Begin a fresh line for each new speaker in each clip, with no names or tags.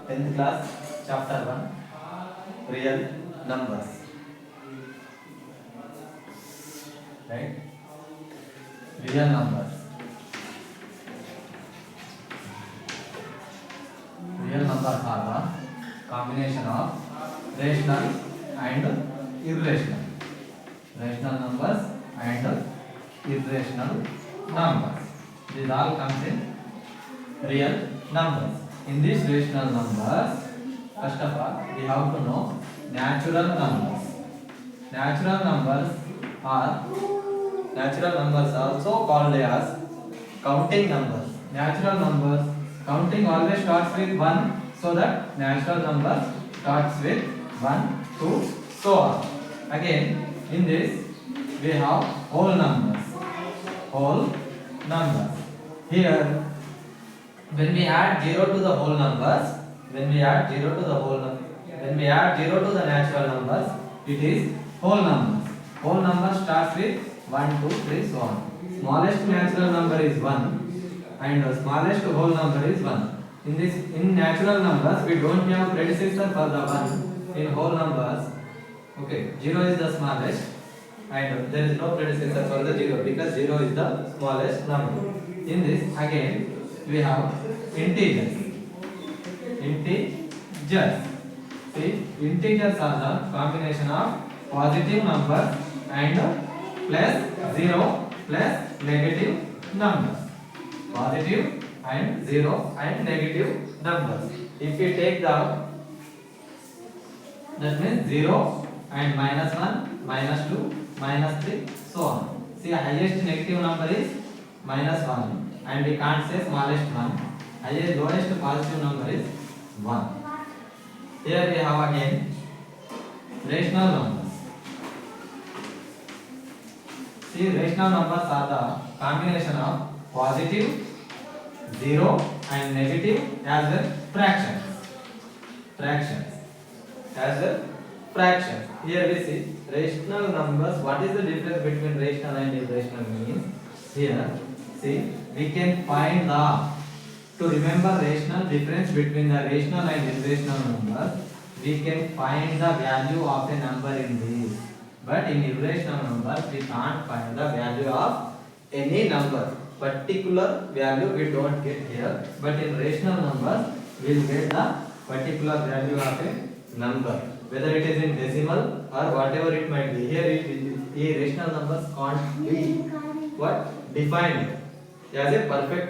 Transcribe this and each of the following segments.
10th class, chapter 1, real numbers. Right? Real numbers. Real numbers are the combination of rational and irrational. Rational numbers and irrational numbers. These all comes in real numbers. In these rational numbers, first of all, we have to know natural numbers. Natural numbers also called as counting numbers. Natural numbers, counting always starts with 1, so that natural number starts with 1, 2, so on. Again, in this we have whole numbers. Whole numbers. Here, when we add 0 to the whole numbers, when we add 0 to the natural numbers, it is whole numbers. Whole number starts with 1, 2, 3, so on. Smallest natural number is 1 and the smallest whole number is 1. In natural numbers, we don't have predecessor for the 1. In whole numbers, okay, 0 is the smallest and there is no predecessor for the 0 because 0 is the smallest number. In this, again, we have integers. See, integers are the combination of positive numbers and plus 0 plus negative numbers. Positive and 0 and negative numbers. If we take that means 0 and -1, -2, -3, so on. See, highest negative number is -1 and we can't say smallest one. Lowest positive number is 1. Here we have again rational numbers. See, rational numbers are the combination of positive, 0 and negative as well fractions. Here we see rational numbers. What is the difference between rational and irrational means? Here, see, we can find to remember rational difference between the rational and irrational numbers, we can find the value of a number in these. But in irrational numbers, we can't find the value of any number. Particular value we don't get here. But in rational numbers, we will get the particular value of a number. Whether it is in decimal or whatever it might be. Here, rational numbers can't be defined as a perfect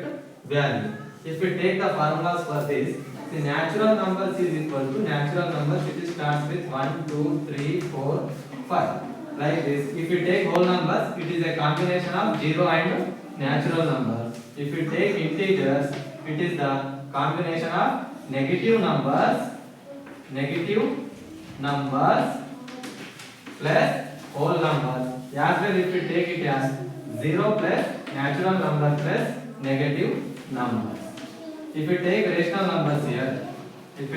value. If we take the formulas for this, the natural numbers is equal to natural numbers which starts with 1, 2, 3, 4, 5. Like this. If we take whole numbers, it is a combination of 0 and natural numbers. If we take integers, it is the combination of negative numbers plus whole numbers. As well, if we take it as 0 plus natural number plus negative numbers. If we take rational numbers here, it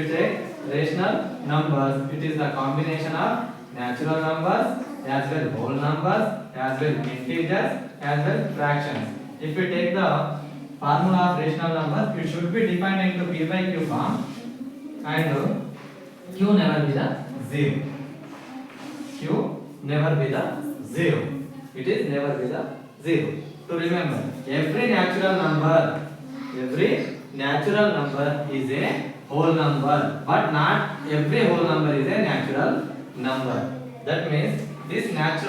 is the combination of natural numbers as well whole numbers as well integers as well fractions. If we take the formula of rational numbers, it should be defined into p by q form and q never be the 0. It is never be the 0. To remember, every natural number is a whole number, but not every whole number is a natural number. That means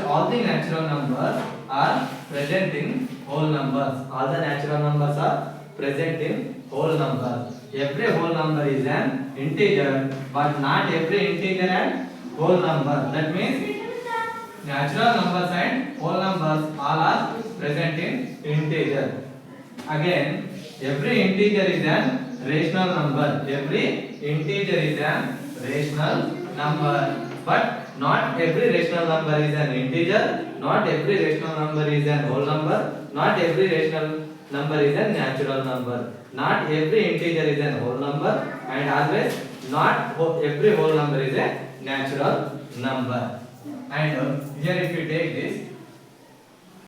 all the natural numbers are present in whole numbers. All the natural numbers are present in whole numbers. Every whole number is an integer, but not every integer and whole number. That means natural numbers and whole numbers all are present in integer. Again, every integer is an rational number. But not every rational number is an integer. Not every rational number is an whole number. Not every rational number is a natural number. Not every integer is an whole number, and always not every whole number is a natural number. And here if we take this,